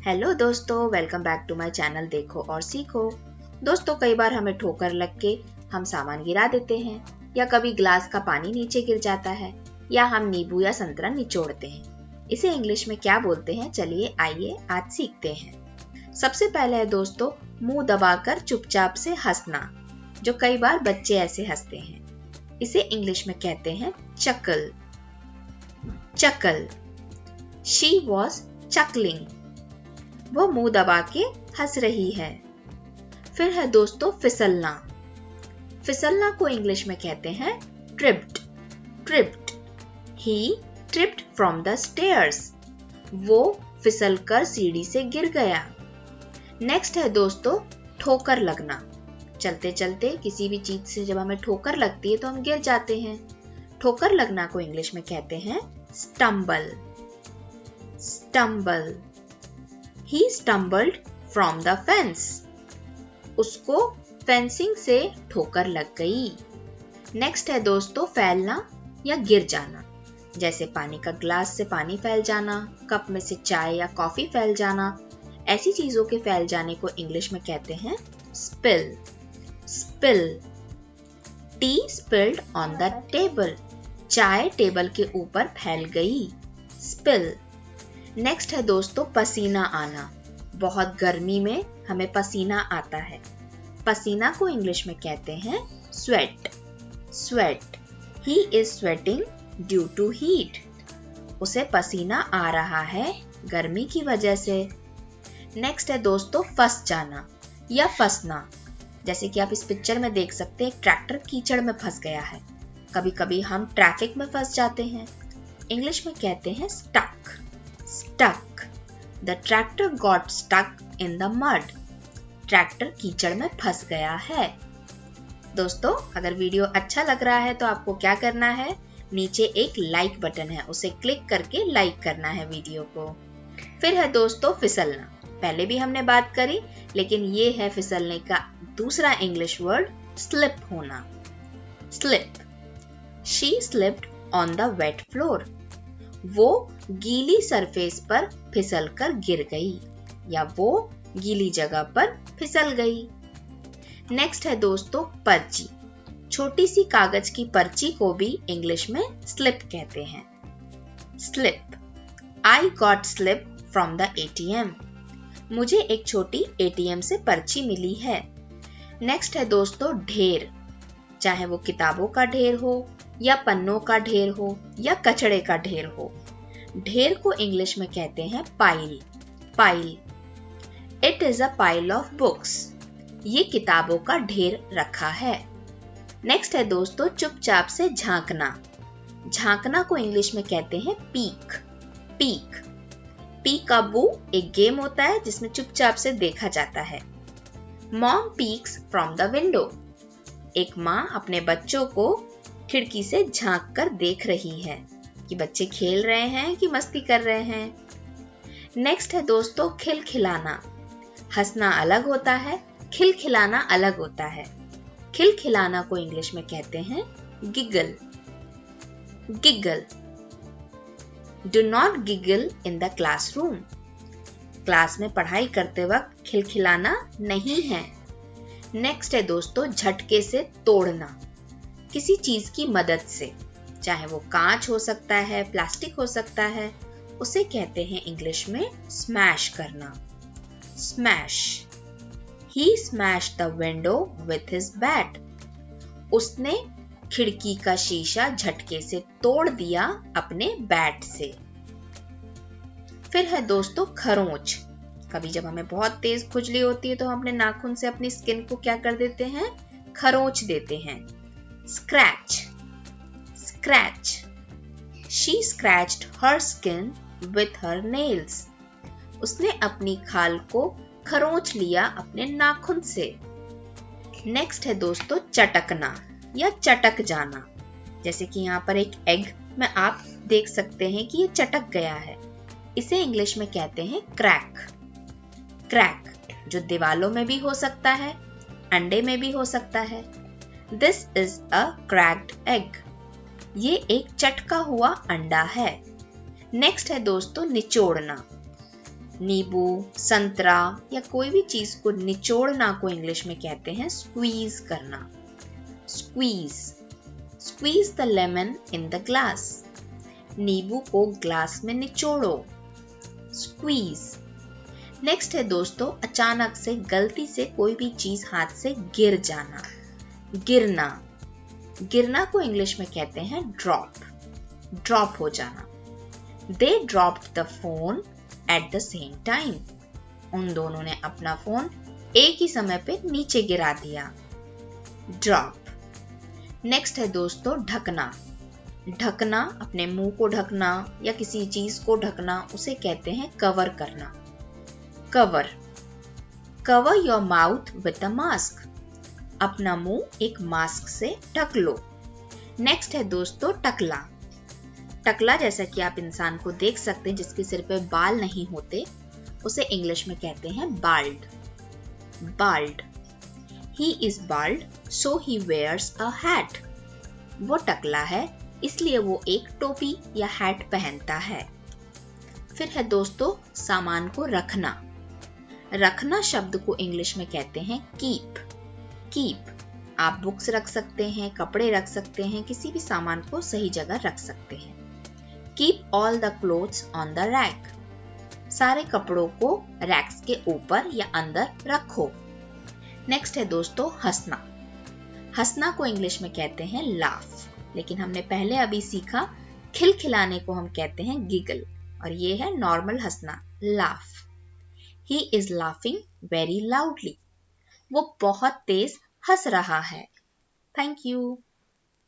Hello दोस्तों, welcome back to my channel देखो और सीखो। दोस्तों, कई बार हमें ठोकर लग के हम सामान गिरा देते हैं, या कभी ग्लास का पानी नीचे गिर जाता है, या हम नींबू या संतरा निचोड़ते हैं। इसे इंग्लिश में क्या बोलते हैं, चलिए आइए आज सीखते हैं। सबसे पहले है दोस्तों, मुंह दबाकर चुपचाप से हंसना, जो कई बार बच्चे ऐसे हंसते हैं। इसे इंग्लिश में कहते हैं चकल। चकल। She was चकलिंग। वो मुंह दबा के हंस रही है। फिर है दोस्तों फिसलना। फिसलना को इंग्लिश में कहते हैं tripped. Tripped. He tripped from the stairs. वो फिसलकर सीढ़ी से गिर गया। नेक्स्ट है दोस्तों ठोकर लगना। चलते चलते किसी भी चीज से जब हमें ठोकर लगती है तो हम गिर जाते हैं। ठोकर लगना को इंग्लिश में कहते हैं stumble. Stumble. He stumbled from the fence. उसको फेंसिंग से ठोकर लग गई। नेक्स्ट है दोस्तों फैलना या गिर जाना, जैसे पानी का ग्लास से पानी फैल जाना, कप में से चाय या कॉफी फैल जाना। ऐसी चीजों के फैल जाने को इंग्लिश में कहते हैं spill. Spill. Tea spilled on the table. चाय टेबल के ऊपर फैल गई। Spill. नेक्स्ट है दोस्तों पसीना आना। बहुत गर्मी में हमें पसीना आता है। पसीना को इंग्लिश में कहते हैं sweat. Sweat. He is sweating due to heat. उसे पसीना आ रहा है गर्मी की वजह से। नेक्स्ट है दोस्तों फंस जाना या फंसना, जैसे कि आप इस पिक्चर में देख सकते हैं, एक ट्रैक्टर कीचड़ में फंस गया है। कभी कभी हम ट्रैफिक में फंस जाते हैं। इंग्लिश में कहते हैं stuck. Stuck. The tractor got stuck in the mud. Tractor कीचड़ में फंस गया है। दोस्तों, अगर वीडियो अच्छा लग रहा है तो आपको क्या करना है, नीचे एक लाइक बटन है, उसे क्लिक करके लाइक करना है वीडियो को। फिर है दोस्तों फिसलना। पहले भी हमने बात करी, लेकिन ये है फिसलने का दूसरा इंग्लिश वर्ड स्लिप होना। Slip. She slipped on the wet floor. वो गीली सरफेस पर फिसलकर गिर गई, या वो गीली जगह पर फिसल गई। नेक्स्ट है दोस्तों पर्ची। छोटी सी कागज की पर्ची को भी इंग्लिश में स्लिप कहते हैं। Slip. I got slip from the ATM. मुझे एक छोटी ATM से पर्ची मिली है। नेक्स्ट है दोस्तों ढेर। चाहे वो किताबों का ढेर हो, या पन्नों का ढेर हो, या कचड़े का ढेर हो। ढेर को इंग्लिश में कहते हैं pile. Pile. It is a pile of books. ये किताबों का ढेर रखा है। नेक्स्ट है दोस्तों चुपचाप से झांकना। झांकना को इंग्लिश में कहते हैं पीक। पीक। पीकाबू एक गेम होता है जिसमें चुपचाप से देखा जाता है। Mom peaks from the window. एक माँ अपने बच्चों को खिड़की से झांक कर देख रही है कि बच्चे खेल रहे हैं कि मस्ती कर रहे हैं। नेक्स्ट है दोस्तों खिलखिलाना। हंसना अलग होता है, खिलखिलाना अलग होता है। खिलखिलाना को इंग्लिश में कहते हैं giggle. Giggle. Do not giggle in the classroom. Class में पढ़ाई करते वक्त खिलखिलाना नहीं है। नेक्स्ट है दोस्तों झटके से तोड़ना। किसी चीज की मदद से, चाहे वो कांच हो सकता है, प्लास्टिक हो सकता है, उसे कहते हैं इंग्लिश में स्मैश करना। Smash. He smashed the window with his bat. उसने खिड़की का शीशा झटके से तोड़ दिया अपने बैट से। फिर है दोस्तों खरोंच। कभी जब हमें बहुत तेज खुजली होती है तो हम अपने नाखून से अपनी स्किन को क्या कर देते हैं, खरोंच देते हैं। Scratch. Scratch. She scratched her skin with her nails. उसने अपनी खाल को खरोंच लिया अपने नाखून से। नेक्स्ट है दोस्तों चटकना या चटक जाना, जैसे कि यहाँ पर एक एग में आप देख सकते हैं कि ये चटक गया है। इसे इंग्लिश में कहते हैं क्रैक। क्रैक, जो दीवालों में भी हो सकता है, अंडे में भी हो सकता है। This is a cracked egg. ये एक चटका हुआ अंडा है। नेक्स्ट है दोस्तों निचोड़ना। नींबू, संतरा या कोई भी चीज को निचोड़ना को इंग्लिश में कहते हैं स्क्वीज करना। Squeeze, squeeze the lemon in the glass. नींबू को ग्लास में निचोड़ो, स्क्वीज। नेक्स्ट है दोस्तों अचानक से गलती से कोई भी चीज हाथ से गिर जाना, गिरना। गिरना को इंग्लिश में कहते हैं ड्रॉप, ड्रॉप हो जाना। They dropped the phone at the same time. उन दोनों ने अपना फोन एक ही समय पे नीचे गिरा दिया, ड्रॉप। नेक्स्ट है दोस्तों ढकना। ढकना, अपने मुंह को ढकना या किसी चीज को ढकना, उसे कहते हैं कवर करना, cover. Cover your mouth with a mask. अपना मुंह एक मास्क से ढक लो। नेक्स्ट है दोस्तों टकला। टकला जैसा कि आप इंसान को देख सकते हैं जिसके सिर पे बाल नहीं होते, उसे इंग्लिश में कहते हैं bald, bald. He is bald so he wears a hat. वो टकला है इसलिए वो एक टोपी या हैट पहनता है। फिर है दोस्तों सामान को रखना। रखना शब्द को इंग्लिश में कहते हैं कीप, कीप। आप बुक्स रख सकते हैं, कपड़े रख सकते हैं, किसी भी सामान को सही जगह रख सकते हैं। Keep all the clothes on the rack. सारे कपड़ों को रैक्स के ऊपर या अंदर रखो। नेक्स्ट है दोस्तों हंसना। हंसना को इंग्लिश में कहते हैं लाफ, लेकिन हमने पहले अभी सीखा खिलखिलाने को हम कहते हैं गिगल, और ये है नॉर्मल हंसना, laugh. He is laughing very loudly. वो बहुत तेज हंस रहा है। Thank you.